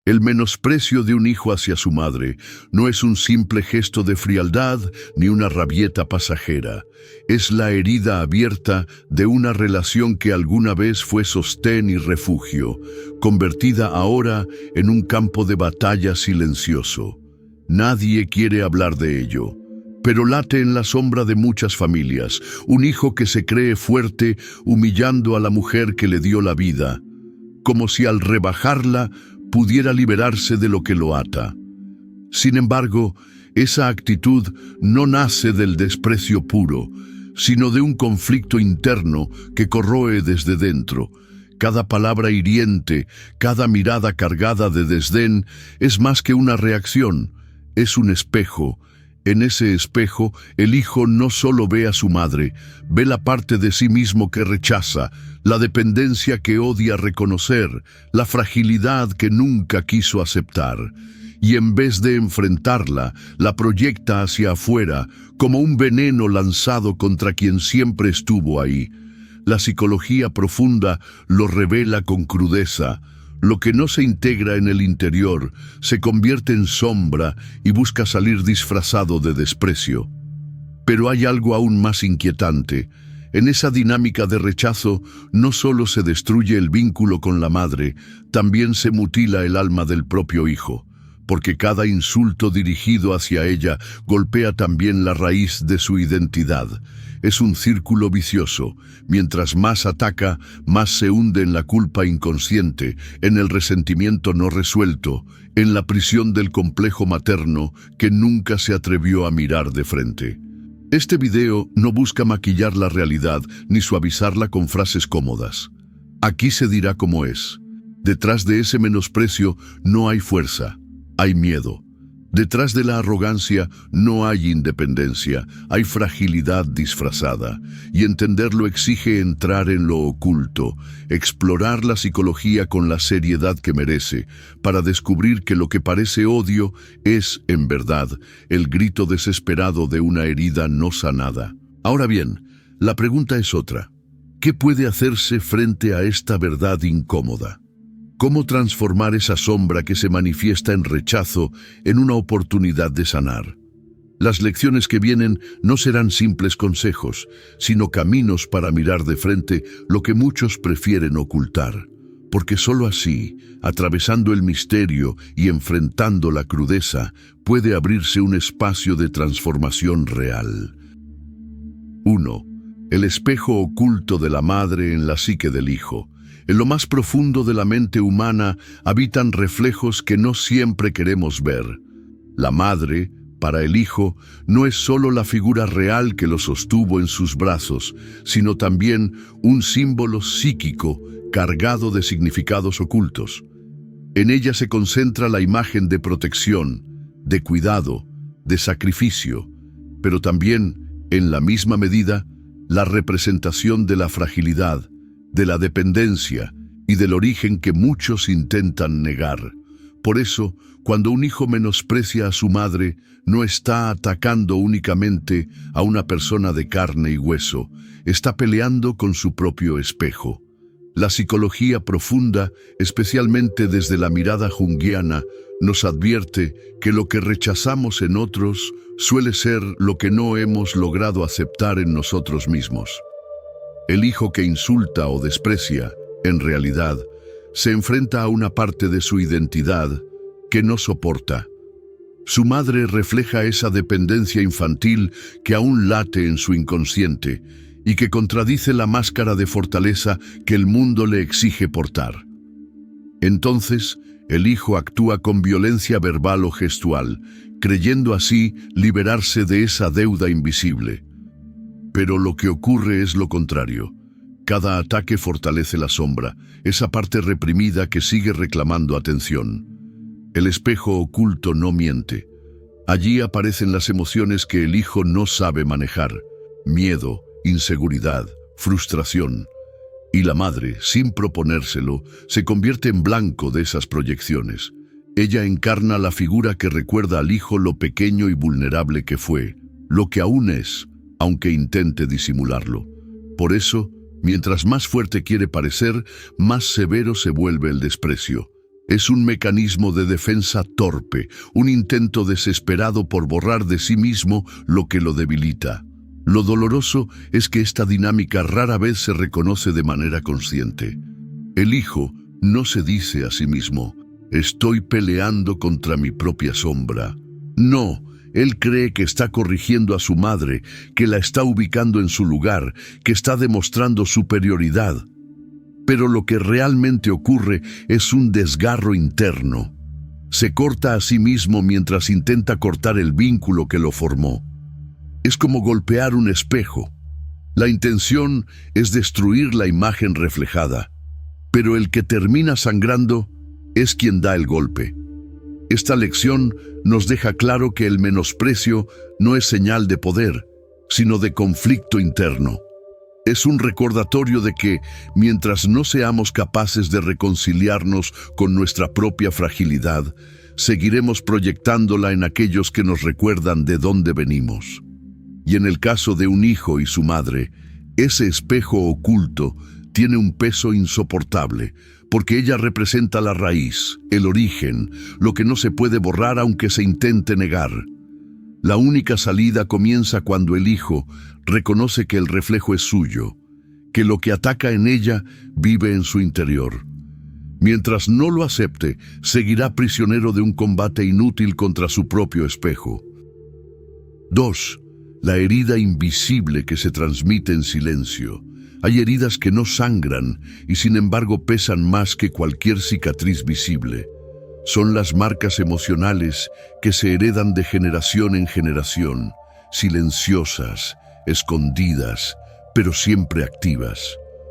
El menosprecio de un hijo hacia su madre no es un simple gesto de frialdad ni una rabieta pasajera. Es la herida abierta de una relación que alguna vez fue sostén y refugio, convertida ahora en un campo de batalla silencioso. Nadie quiere hablar de ello, pero late en la sombra de muchas familias, un hijo que se cree fuerte humillando a la mujer que le dio la vida, como si al rebajarla pudiera liberarse de lo que lo ata. Sin embargo, esa actitud no nace del desprecio puro, sino de un conflicto interno que corroe desde dentro. Cada palabra hiriente, cada mirada cargada de desdén es más que una reacción, es un espejo. En ese espejo, el hijo no solo ve a su madre, ve la parte de sí mismo que rechaza, la dependencia que odia reconocer, la fragilidad que nunca quiso aceptar. Y en vez de enfrentarla, la proyecta hacia afuera, como un veneno lanzado contra quien siempre estuvo ahí. La psicología profunda lo revela con crudeza. Lo que no se integra en el interior se convierte en sombra y busca salir disfrazado de desprecio. Pero hay algo aún más inquietante. En esa dinámica de rechazo no solo se destruye el vínculo con la madre, también se mutila el alma del propio hijo, porque cada insulto dirigido hacia ella golpea también la raíz de su identidad. Es un círculo vicioso. Mientras más ataca, más se hunde en la culpa inconsciente, en el resentimiento no resuelto, en la prisión del complejo materno que nunca se atrevió a mirar de frente. Este video no busca maquillar la realidad ni suavizarla con frases cómodas. Aquí se dirá como es. Detrás de ese menosprecio no hay fuerza, hay miedo. Detrás de la arrogancia no hay independencia, hay fragilidad disfrazada, y entenderlo exige entrar en lo oculto, explorar la psicología con la seriedad que merece, para descubrir que lo que parece odio es, en verdad, el grito desesperado de una herida no sanada. Ahora bien, la pregunta es otra. ¿Qué puede hacerse frente a esta verdad incómoda? ¿Cómo transformar esa sombra que se manifiesta en rechazo en una oportunidad de sanar? Las lecciones que vienen no serán simples consejos, sino caminos para mirar de frente lo que muchos prefieren ocultar. Porque sólo así, atravesando el misterio y enfrentando la crudeza, puede abrirse un espacio de transformación real. 1. El espejo oculto de la madre en la psique del hijo. En lo más profundo de la mente humana habitan reflejos que no siempre queremos ver. La madre, para el hijo, no es solo la figura real que lo sostuvo en sus brazos, sino también un símbolo psíquico cargado de significados ocultos. En ella se concentra la imagen de protección, de cuidado, de sacrificio, pero también, en la misma medida, la representación de la fragilidad, de la dependencia y del origen que muchos intentan negar. Por eso, cuando un hijo menosprecia a su madre, no está atacando únicamente a una persona de carne y hueso, está peleando con su propio espejo. La psicología profunda, especialmente desde la mirada junguiana, nos advierte que lo que rechazamos en otros suele ser lo que no hemos logrado aceptar en nosotros mismos. El hijo que insulta o desprecia, en realidad, se enfrenta a una parte de su identidad que no soporta. Su madre refleja esa dependencia infantil que aún late en su inconsciente y que contradice la máscara de fortaleza que el mundo le exige portar. Entonces, el hijo actúa con violencia verbal o gestual, creyendo así liberarse de esa deuda invisible. Pero lo que ocurre es lo contrario. Cada ataque fortalece la sombra, esa parte reprimida que sigue reclamando atención. El espejo oculto no miente. Allí aparecen las emociones que el hijo no sabe manejar: miedo, inseguridad, frustración. Y la madre, sin proponérselo, se convierte en blanco de esas proyecciones. Ella encarna la figura que recuerda al hijo lo pequeño y vulnerable que fue, lo que aún es, aunque intente disimularlo. Por eso, mientras más fuerte quiere parecer, más severo se vuelve el desprecio. Es un mecanismo de defensa torpe, un intento desesperado por borrar de sí mismo lo que lo debilita. Lo doloroso es que esta dinámica rara vez se reconoce de manera consciente. El hijo no se dice a sí mismo: estoy peleando contra mi propia sombra. No, él cree que está corrigiendo a su madre, que la está ubicando en su lugar, que está demostrando superioridad. Pero lo que realmente ocurre es un desgarro interno. Se corta a sí mismo mientras intenta cortar el vínculo que lo formó. Es como golpear un espejo. La intención es destruir la imagen reflejada, pero el que termina sangrando es quien da el golpe. Esta lección nos deja claro que el menosprecio no es señal de poder, sino de conflicto interno. Es un recordatorio de que, mientras no seamos capaces de reconciliarnos con nuestra propia fragilidad, seguiremos proyectándola en aquellos que nos recuerdan de dónde venimos. Y en el caso de un hijo y su madre, ese espejo oculto tiene un peso insoportable, porque ella representa la raíz, el origen, lo que no se puede borrar aunque se intente negar. La única salida comienza cuando el hijo reconoce que el reflejo es suyo, que lo que ataca en ella vive en su interior. Mientras no lo acepte, seguirá prisionero de un combate inútil contra su propio espejo. 2. La herida invisible que se transmite en silencio. Hay heridas que no sangran y sin embargo pesan más que cualquier cicatriz visible. Son las marcas emocionales que se heredan de generación en generación, silenciosas, escondidas, pero siempre activas.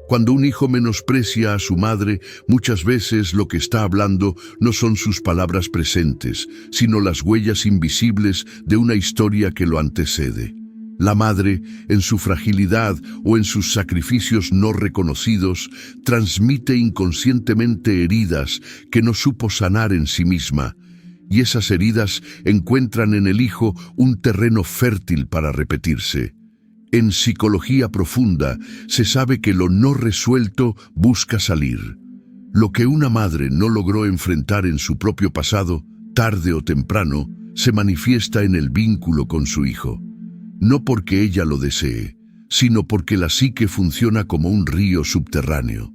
Cuando un hijo menosprecia a su madre, muchas veces lo que está hablando no son sus palabras presentes, sino las huellas invisibles de una historia que lo antecede. La madre, en su fragilidad o en sus sacrificios no reconocidos, transmite inconscientemente heridas que no supo sanar en sí misma, y esas heridas encuentran en el hijo un terreno fértil para repetirse. En psicología profunda se sabe que lo no resuelto busca salir. Lo que una madre no logró enfrentar en su propio pasado, tarde o temprano, se manifiesta en el vínculo con su hijo. No porque ella lo desee, sino porque la psique funciona como un río subterráneo.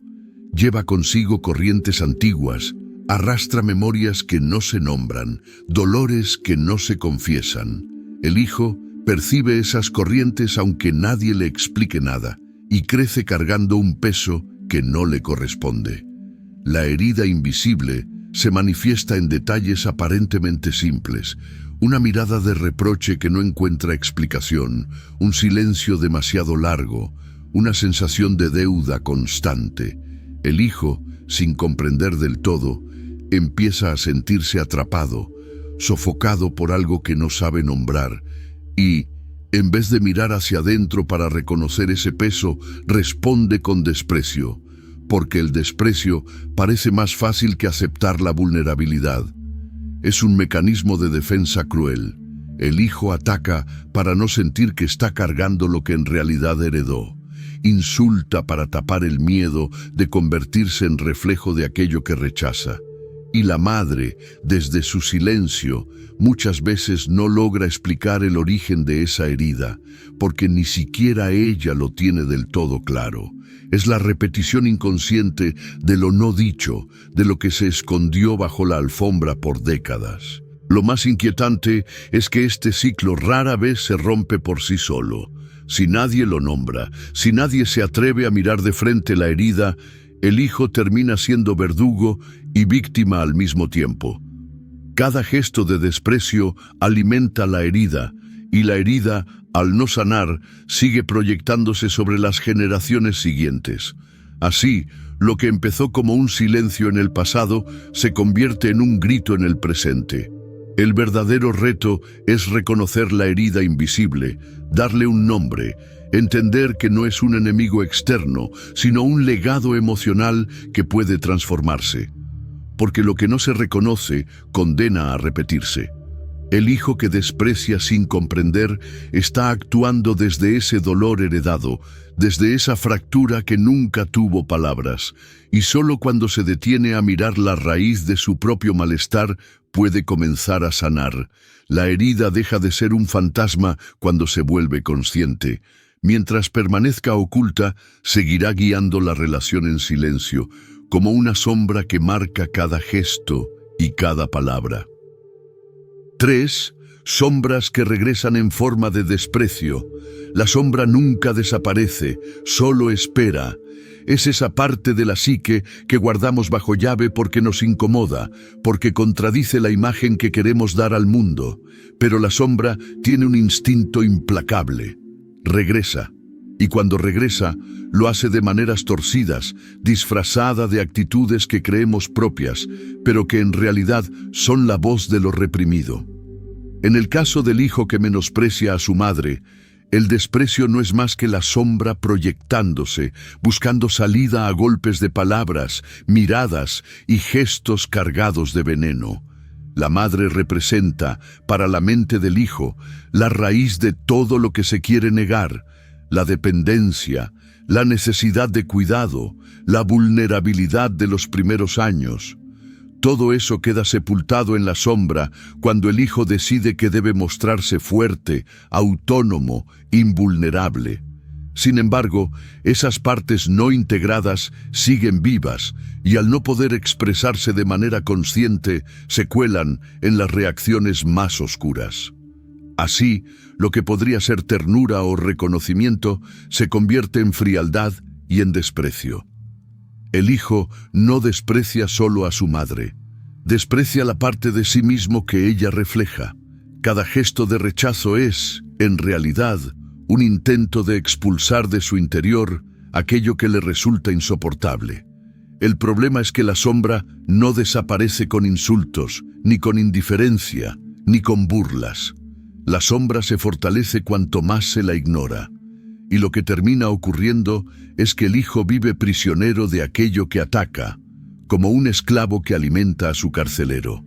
Lleva consigo corrientes antiguas, arrastra memorias que no se nombran, dolores que no se confiesan. El hijo percibe esas corrientes aunque nadie le explique nada, y crece cargando un peso que no le corresponde. La herida invisible se manifiesta en detalles aparentemente simples: una mirada de reproche que no encuentra explicación, un silencio demasiado largo, una sensación de deuda constante. El hijo, sin comprender del todo, empieza a sentirse atrapado, sofocado por algo que no sabe nombrar, y, en vez de mirar hacia adentro para reconocer ese peso, responde con desprecio, porque el desprecio parece más fácil que aceptar la vulnerabilidad. Es un mecanismo de defensa cruel. El hijo ataca para no sentir que está cargando lo que en realidad heredó. Insulta para tapar el miedo de convertirse en reflejo de aquello que rechaza. Y la madre, desde su silencio, muchas veces no logra explicar el origen de esa herida, porque ni siquiera ella lo tiene del todo claro. Es la repetición inconsciente de lo no dicho, de lo que se escondió bajo la alfombra por décadas. Lo más inquietante es que este ciclo rara vez se rompe por sí solo. Si nadie lo nombra, si nadie se atreve a mirar de frente la herida, el hijo termina siendo verdugo y víctima al mismo tiempo. Cada gesto de desprecio alimenta la herida, y la herida, al no sanar, sigue proyectándose sobre las generaciones siguientes. Así, lo que empezó como un silencio en el pasado se convierte en un grito en el presente. El verdadero reto es reconocer la herida invisible, darle un nombre, entender que no es un enemigo externo, sino un legado emocional que puede transformarse. Porque lo que no se reconoce condena a repetirse. El hijo que desprecia sin comprender está actuando desde ese dolor heredado, desde esa fractura que nunca tuvo palabras, y solo cuando se detiene a mirar la raíz de su propio malestar puede comenzar a sanar. La herida deja de ser un fantasma cuando se vuelve consciente. Mientras permanezca oculta, seguirá guiando la relación en silencio, como una sombra que marca cada gesto y cada palabra. 3. Sombras que regresan en forma de desprecio. La sombra nunca desaparece, solo espera. Es esa parte de la psique que guardamos bajo llave porque nos incomoda, porque contradice la imagen que queremos dar al mundo. Pero la sombra tiene un instinto implacable. Regresa. Y cuando regresa, lo hace de maneras torcidas, disfrazada de actitudes que creemos propias, pero que en realidad son la voz de lo reprimido. En el caso del hijo que menosprecia a su madre, el desprecio no es más que la sombra proyectándose, buscando salida a golpes de palabras, miradas y gestos cargados de veneno. La madre representa, para la mente del hijo, la raíz de todo lo que se quiere negar: la dependencia, la necesidad de cuidado, la vulnerabilidad de los primeros años. Todo eso queda sepultado en la sombra cuando el hijo decide que debe mostrarse fuerte, autónomo, invulnerable. Sin embargo, esas partes no integradas siguen vivas y al no poder expresarse de manera consciente, se cuelan en las reacciones más oscuras. Así, lo que podría ser ternura o reconocimiento se convierte en frialdad y en desprecio. El hijo no desprecia solo a su madre, desprecia la parte de sí mismo que ella refleja. Cada gesto de rechazo es, en realidad, un intento de expulsar de su interior aquello que le resulta insoportable. El problema es que la sombra no desaparece con insultos, ni con indiferencia, ni con burlas. La sombra se fortalece cuanto más se la ignora. Y lo que termina ocurriendo es que el hijo vive prisionero de aquello que ataca, como un esclavo que alimenta a su carcelero.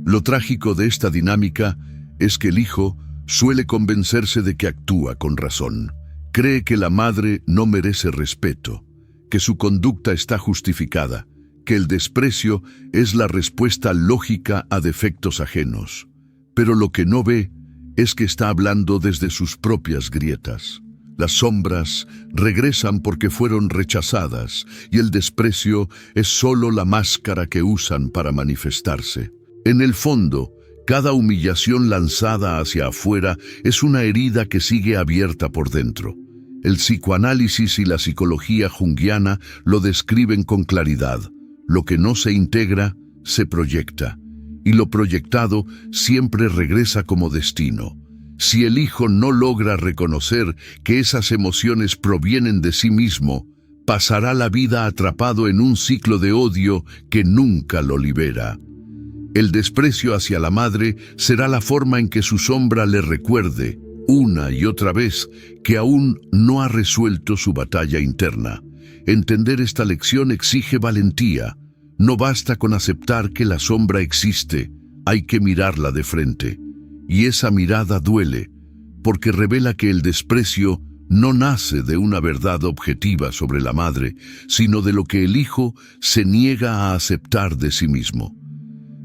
Lo trágico de esta dinámica es que el hijo suele convencerse de que actúa con razón. Cree que la madre no merece respeto, que su conducta está justificada, que el desprecio es la respuesta lógica a defectos ajenos. Pero lo que no ve es que está hablando desde sus propias grietas. Las sombras regresan porque fueron rechazadas y el desprecio es solo la máscara que usan para manifestarse. En el fondo, cada humillación lanzada hacia afuera es una herida que sigue abierta por dentro. El psicoanálisis y la psicología junguiana lo describen con claridad. Lo que no se integra, se proyecta, y lo proyectado siempre regresa como destino. Si el hijo no logra reconocer que esas emociones provienen de sí mismo, pasará la vida atrapado en un ciclo de odio que nunca lo libera. El desprecio hacia la madre será la forma en que su sombra le recuerde, una y otra vez, que aún no ha resuelto su batalla interna. Entender esta lección exige valentía. No basta con aceptar que la sombra existe, hay que mirarla de frente. Y esa mirada duele, porque revela que el desprecio no nace de una verdad objetiva sobre la madre, sino de lo que el hijo se niega a aceptar de sí mismo.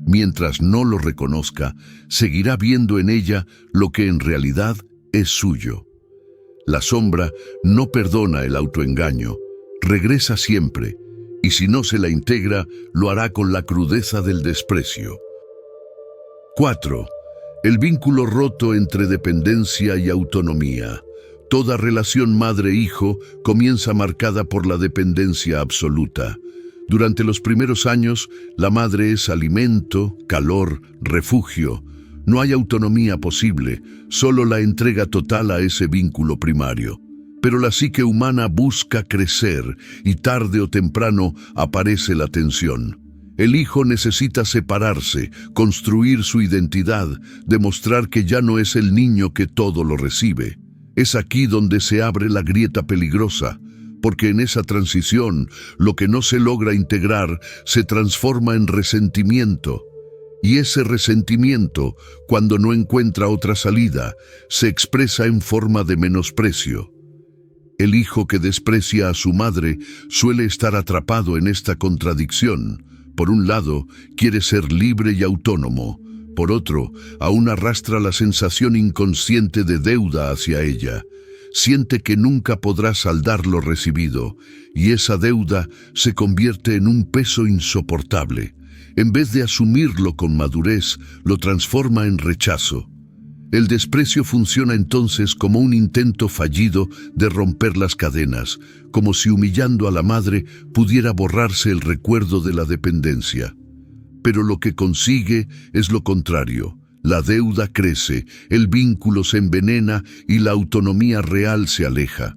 Mientras no lo reconozca, seguirá viendo en ella lo que en realidad es suyo. La sombra no perdona el autoengaño, regresa siempre, y si no se la integra, lo hará con la crudeza del desprecio. 4. El vínculo roto entre dependencia y autonomía. Toda relación madre-hijo comienza marcada por la dependencia absoluta. Durante los primeros años, la madre es alimento, calor, refugio. No hay autonomía posible, solo la entrega total a ese vínculo primario. Pero la psique humana busca crecer y tarde o temprano aparece la tensión. El hijo necesita separarse, construir su identidad, demostrar que ya no es el niño que todo lo recibe. Es aquí donde se abre la grieta peligrosa, porque en esa transición, lo que no se logra integrar se transforma en resentimiento. Y ese resentimiento, cuando no encuentra otra salida, se expresa en forma de menosprecio. El hijo que desprecia a su madre suele estar atrapado en esta contradicción. Por un lado, quiere ser libre y autónomo. Por otro, aún arrastra la sensación inconsciente de deuda hacia ella. Siente que nunca podrá saldar lo recibido, y esa deuda se convierte en un peso insoportable. En vez de asumirlo con madurez, lo transforma en rechazo. El desprecio funciona entonces como un intento fallido de romper las cadenas, como si humillando a la madre pudiera borrarse el recuerdo de la dependencia. Pero lo que consigue es lo contrario. La deuda crece, el vínculo se envenena y la autonomía real se aleja.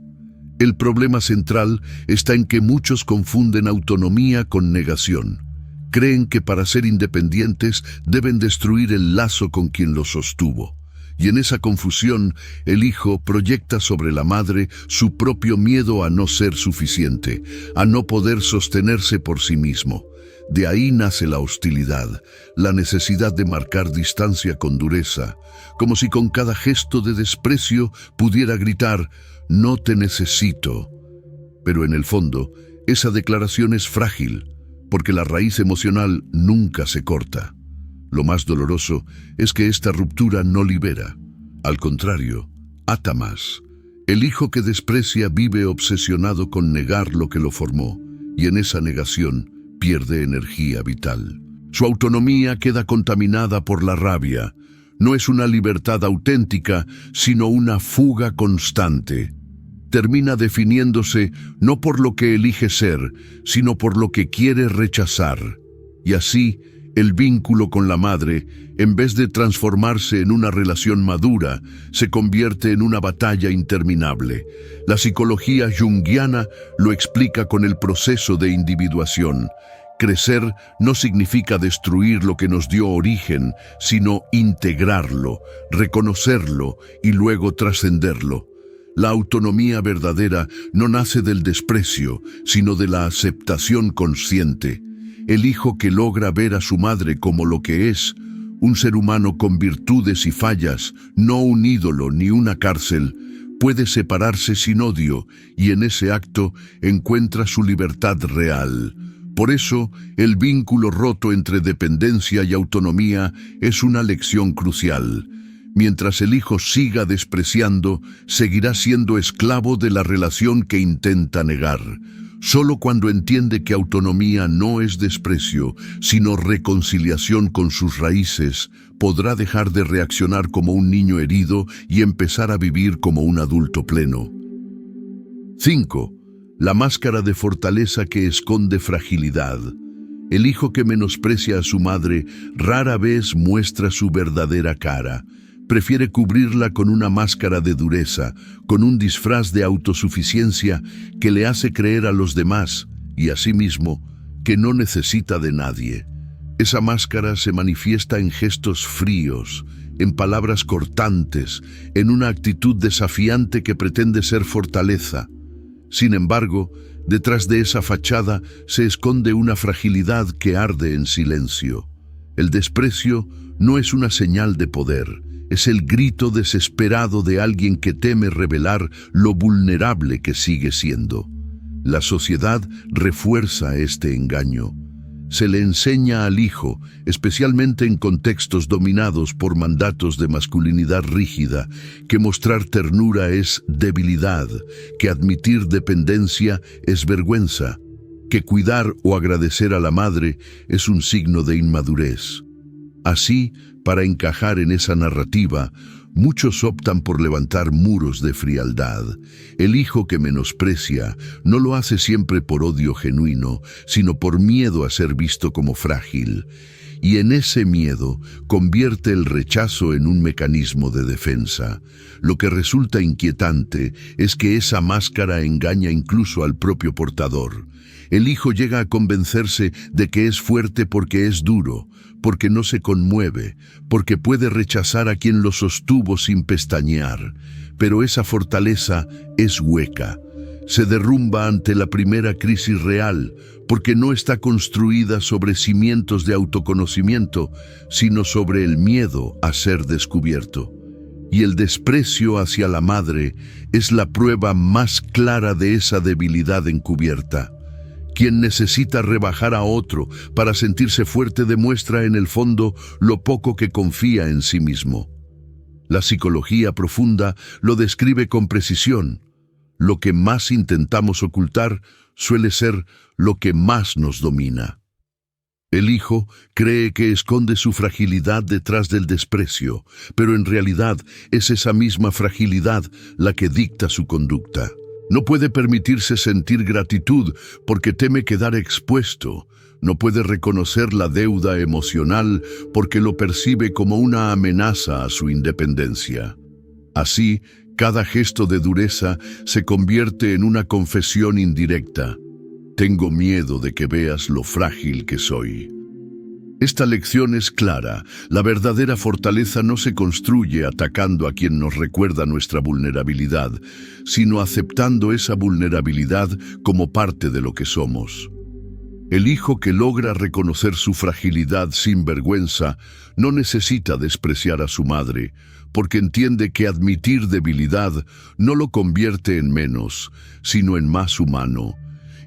El problema central está en que muchos confunden autonomía con negación. Creen que para ser independientes deben destruir el lazo con quien los sostuvo. Y en esa confusión, el hijo proyecta sobre la madre su propio miedo a no ser suficiente, a no poder sostenerse por sí mismo. De ahí nace la hostilidad, la necesidad de marcar distancia con dureza, como si con cada gesto de desprecio pudiera gritar, «No te necesito». Pero en el fondo, esa declaración es frágil, porque la raíz emocional nunca se corta. Lo más doloroso es que esta ruptura no libera. Al contrario, ata más. El hijo que desprecia vive obsesionado con negar lo que lo formó, y en esa negación pierde energía vital. Su autonomía queda contaminada por la rabia. No es una libertad auténtica, sino una fuga constante. Termina definiéndose no por lo que elige ser, sino por lo que quiere rechazar. Y así, el vínculo con la madre, en vez de transformarse en una relación madura, se convierte en una batalla interminable. La psicología junguiana lo explica con el proceso de individuación. Crecer no significa destruir lo que nos dio origen, sino integrarlo, reconocerlo y luego trascenderlo. La autonomía verdadera no nace del desprecio, sino de la aceptación consciente. El hijo que logra ver a su madre como lo que es, un ser humano con virtudes y fallas, no un ídolo ni una cárcel, puede separarse sin odio y en ese acto encuentra su libertad real. Por eso, el vínculo roto entre dependencia y autonomía es una lección crucial. Mientras el hijo siga despreciando, seguirá siendo esclavo de la relación que intenta negar. Solo cuando entiende que autonomía no es desprecio, sino reconciliación con sus raíces, podrá dejar de reaccionar como un niño herido y empezar a vivir como un adulto pleno. 5. La máscara de fortaleza que esconde fragilidad. El hijo que menosprecia a su madre rara vez muestra su verdadera cara. Prefiere cubrirla con una máscara de dureza, con un disfraz de autosuficiencia que le hace creer a los demás, y a sí mismo, que no necesita de nadie. Esa máscara se manifiesta en gestos fríos, en palabras cortantes, en una actitud desafiante que pretende ser fortaleza. Sin embargo, detrás de esa fachada se esconde una fragilidad que arde en silencio. El desprecio no es una señal de poder, es el grito desesperado de alguien que teme revelar lo vulnerable que sigue siendo. La sociedad refuerza este engaño. Se le enseña al hijo, especialmente en contextos dominados por mandatos de masculinidad rígida, que mostrar ternura es debilidad, que admitir dependencia es vergüenza, que cuidar o agradecer a la madre es un signo de inmadurez. Así, para encajar en esa narrativa, muchos optan por levantar muros de frialdad. El hijo que menosprecia no lo hace siempre por odio genuino, sino por miedo a ser visto como frágil. Y en ese miedo convierte el rechazo en un mecanismo de defensa. Lo que resulta inquietante es que esa máscara engaña incluso al propio portador. El hijo llega a convencerse de que es fuerte porque es duro, porque no se conmueve, porque puede rechazar a quien lo sostuvo sin pestañear. Pero esa fortaleza es hueca. se derrumba ante la primera crisis real, porque no está construida sobre cimientos de autoconocimiento, sino sobre el miedo a ser descubierto. Y el desprecio hacia la madre es la prueba más clara de esa debilidad encubierta. Quien necesita rebajar a otro para sentirse fuerte demuestra en el fondo lo poco que confía en sí mismo. La psicología profunda lo describe con precisión. Lo que más intentamos ocultar suele ser lo que más nos domina. El hijo cree que esconde su fragilidad detrás del desprecio, pero en realidad es esa misma fragilidad la que dicta su conducta. No puede permitirse sentir gratitud porque teme quedar expuesto. No puede reconocer la deuda emocional porque lo percibe como una amenaza a su independencia. Así, cada gesto de dureza se convierte en una confesión indirecta. Tengo miedo de que veas lo frágil que soy. Esta lección es clara. La verdadera fortaleza no se construye atacando a quien nos recuerda nuestra vulnerabilidad, sino aceptando esa vulnerabilidad como parte de lo que somos. El hijo que logra reconocer su fragilidad sin vergüenza no necesita despreciar a su madre, porque entiende que admitir debilidad no lo convierte en menos, sino en más humano.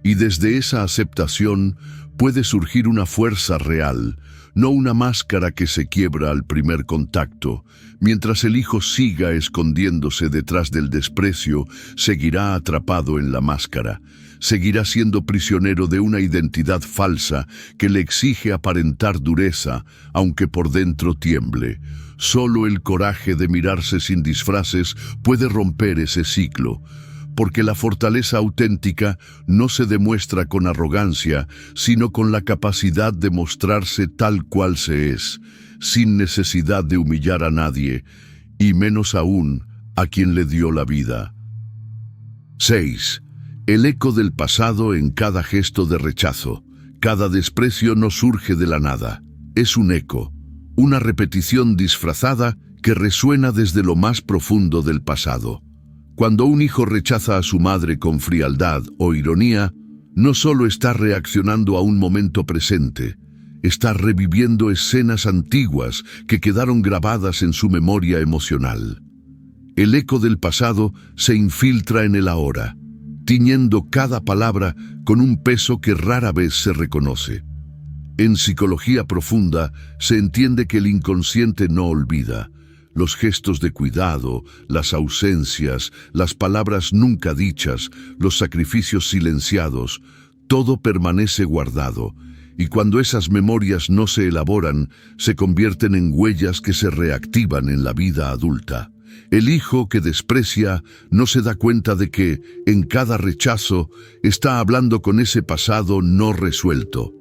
Y desde esa aceptación puede surgir una fuerza real, no una máscara que se quiebra al primer contacto. Mientras el hijo siga escondiéndose detrás del desprecio, seguirá atrapado en la máscara. Seguirá siendo prisionero de una identidad falsa que le exige aparentar dureza, aunque por dentro tiemble. Solo el coraje de mirarse sin disfraces puede romper ese ciclo, porque la fortaleza auténtica no se demuestra con arrogancia, sino con la capacidad de mostrarse tal cual se es, sin necesidad de humillar a nadie, y menos aún a quien le dio la vida. 6. El eco del pasado en cada gesto de rechazo. Cada desprecio no surge de la nada. Es un eco, una repetición disfrazada que resuena desde lo más profundo del pasado. Cuando un hijo rechaza a su madre con frialdad o ironía, no solo está reaccionando a un momento presente, está reviviendo escenas antiguas que quedaron grabadas en su memoria emocional. El eco del pasado se infiltra en el ahora, tiñendo cada palabra con un peso que rara vez se reconoce. En psicología profunda se entiende que el inconsciente no olvida. Los gestos de cuidado, las ausencias, las palabras nunca dichas, los sacrificios silenciados, todo permanece guardado, y cuando esas memorias no se elaboran, se convierten en huellas que se reactivan en la vida adulta. El hijo que desprecia no se da cuenta de que, en cada rechazo, está hablando con ese pasado no resuelto.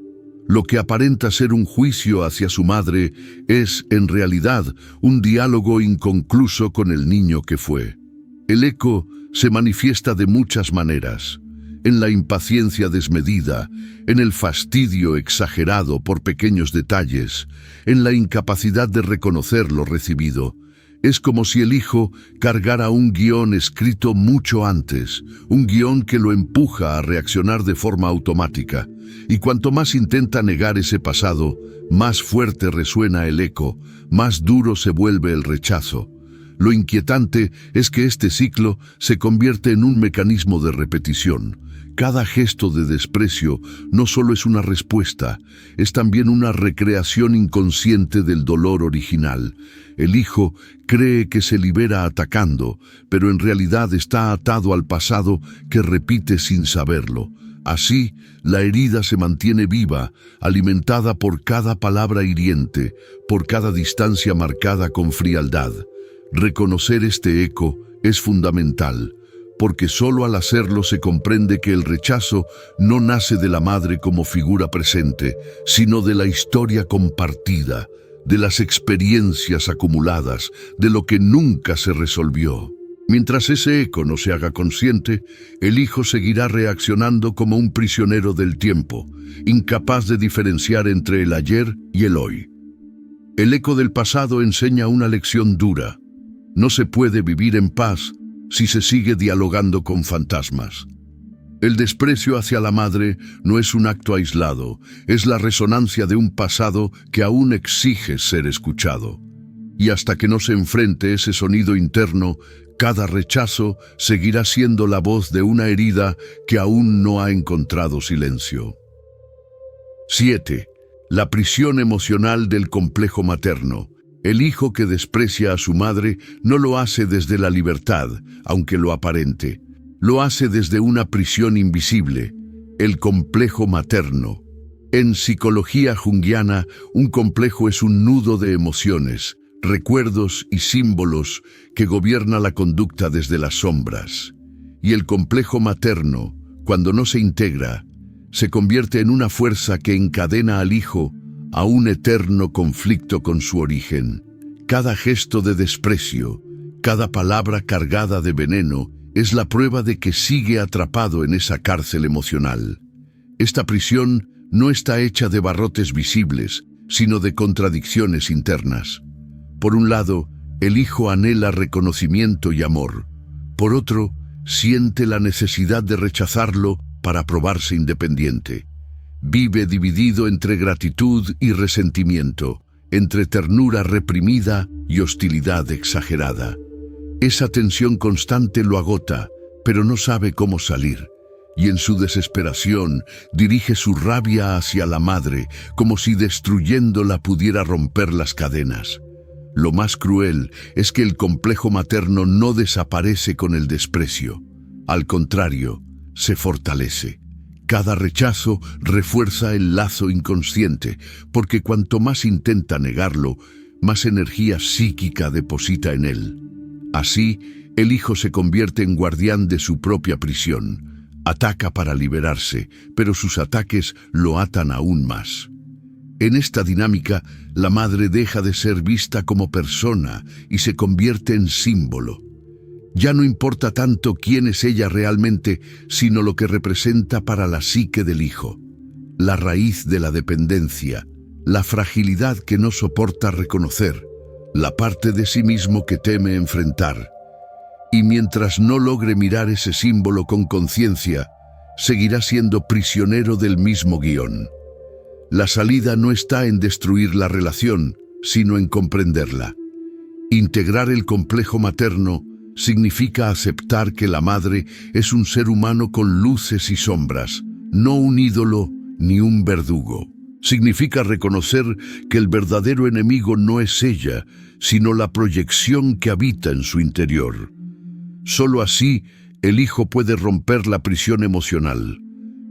Lo que aparenta ser un juicio hacia su madre es, en realidad, un diálogo inconcluso con el niño que fue. El eco se manifiesta de muchas maneras: en la impaciencia desmedida, en el fastidio exagerado por pequeños detalles, en la incapacidad de reconocer lo recibido. Es como si el hijo cargara un guión escrito mucho antes, un guión que lo empuja a reaccionar de forma automática. Y cuanto más intenta negar ese pasado, más fuerte resuena el eco, más duro se vuelve el rechazo. Lo inquietante es que este ciclo se convierte en un mecanismo de repetición. Cada gesto de desprecio no solo es una respuesta, es también una recreación inconsciente del dolor original. El hijo cree que se libera atacando, pero en realidad está atado al pasado que repite sin saberlo. Así, la herida se mantiene viva, alimentada por cada palabra hiriente, por cada distancia marcada con frialdad. Reconocer este eco es fundamental, porque solo al hacerlo se comprende que el rechazo no nace de la madre como figura presente, sino de la historia compartida, de las experiencias acumuladas, de lo que nunca se resolvió. Mientras ese eco no se haga consciente, el hijo seguirá reaccionando como un prisionero del tiempo, incapaz de diferenciar entre el ayer y el hoy. El eco del pasado enseña una lección dura. No se puede vivir en paz si se sigue dialogando con fantasmas. El desprecio hacia la madre no es un acto aislado, es la resonancia de un pasado que aún exige ser escuchado. Y hasta que no se enfrente ese sonido interno, cada rechazo seguirá siendo la voz de una herida que aún no ha encontrado silencio. 7. La prisión emocional del complejo materno. El hijo que desprecia a su madre no lo hace desde la libertad, aunque lo aparente. Lo hace desde una prisión invisible, el complejo materno. En psicología junguiana, un complejo es un nudo de emociones, recuerdos y símbolos que gobierna la conducta desde las sombras. Y el complejo materno, cuando no se integra, se convierte en una fuerza que encadena al hijo a un eterno conflicto con su origen. Cada gesto de desprecio, cada palabra cargada de veneno, es la prueba de que sigue atrapado en esa cárcel emocional. Esta prisión no está hecha de barrotes visibles, sino de contradicciones internas. Por un lado, el hijo anhela reconocimiento y amor. Por otro, siente la necesidad de rechazarlo para probarse independiente. Vive dividido entre gratitud y resentimiento, entre ternura reprimida y hostilidad exagerada. Esa tensión constante lo agota, pero no sabe cómo salir, y en su desesperación dirige su rabia hacia la madre, como si destruyéndola pudiera romper las cadenas. Lo más cruel es que el complejo materno no desaparece con el desprecio. Al contrario, se fortalece. Cada rechazo refuerza el lazo inconsciente, porque cuanto más intenta negarlo, más energía psíquica deposita en él. Así, el hijo se convierte en guardián de su propia prisión. Ataca para liberarse, pero sus ataques lo atan aún más. En esta dinámica, la madre deja de ser vista como persona y se convierte en símbolo. Ya no importa tanto quién es ella realmente, sino lo que representa para la psique del hijo. La raíz de la dependencia, la fragilidad que no soporta reconocer, la parte de sí mismo que teme enfrentar. Y mientras no logre mirar ese símbolo con conciencia, seguirá siendo prisionero del mismo guión. La salida no está en destruir la relación, sino en comprenderla. Integrar el complejo materno significa aceptar que la madre es un ser humano con luces y sombras, no un ídolo ni un verdugo. Significa reconocer que el verdadero enemigo no es ella, sino la proyección que habita en su interior. Solo así, el hijo puede romper la prisión emocional,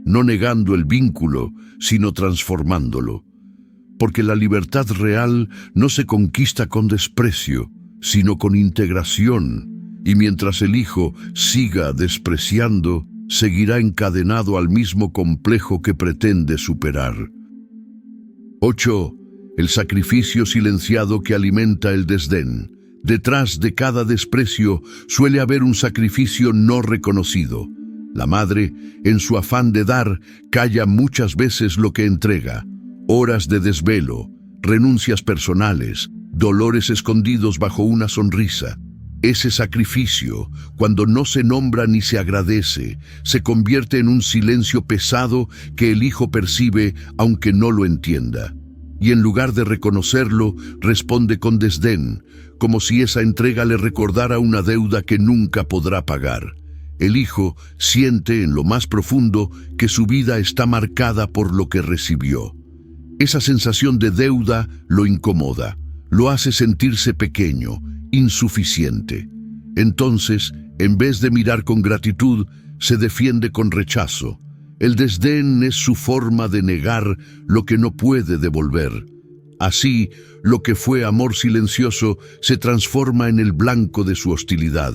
no negando el vínculo, sino transformándolo. Porque la libertad real no se conquista con desprecio, sino con integración. Y mientras el hijo siga despreciando, seguirá encadenado al mismo complejo que pretende superar. 8. El sacrificio silenciado que alimenta el desdén. Detrás de cada desprecio suele haber un sacrificio no reconocido. La madre, en su afán de dar, calla muchas veces lo que entrega. Horas de desvelo, renuncias personales, dolores escondidos bajo una sonrisa. Ese sacrificio, cuando no se nombra ni se agradece, se convierte en un silencio pesado que el hijo percibe aunque no lo entienda. Y en lugar de reconocerlo, responde con desdén, como si esa entrega le recordara una deuda que nunca podrá pagar. El hijo siente en lo más profundo que su vida está marcada por lo que recibió. Esa sensación de deuda lo incomoda, lo hace sentirse pequeño, insuficiente. Entonces, en vez de mirar con gratitud, se defiende con rechazo. El desdén es su forma de negar lo que no puede devolver. Así, lo que fue amor silencioso se transforma en el blanco de su hostilidad.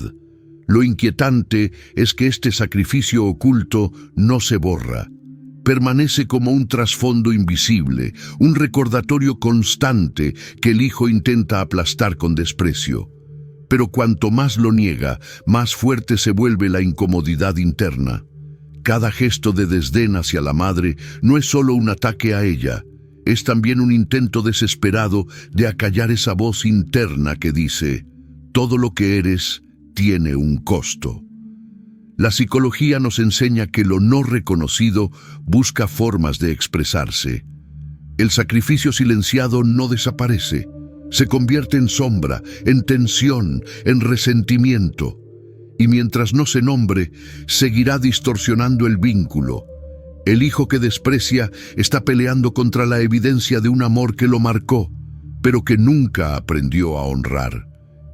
Lo inquietante es que este sacrificio oculto no se borra. Permanece como un trasfondo invisible, un recordatorio constante que el hijo intenta aplastar con desprecio. Pero cuanto más lo niega, más fuerte se vuelve la incomodidad interna. Cada gesto de desdén hacia la madre no es solo un ataque a ella, es también un intento desesperado de acallar esa voz interna que dice: todo lo que eres tiene un costo. La psicología nos enseña que lo no reconocido busca formas de expresarse. El sacrificio silenciado no desaparece. Se convierte en sombra, en tensión, en resentimiento. Y mientras no se nombre, seguirá distorsionando el vínculo. El hijo que desprecia está peleando contra la evidencia de un amor que lo marcó, pero que nunca aprendió a honrar.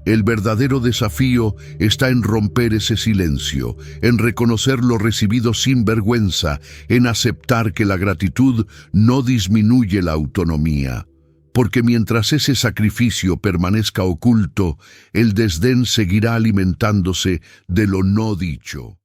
El verdadero desafío está en romper ese silencio, en reconocer lo recibido sin vergüenza, en aceptar que la gratitud no disminuye la autonomía. Porque mientras ese sacrificio permanezca oculto, el desdén seguirá alimentándose de lo no dicho.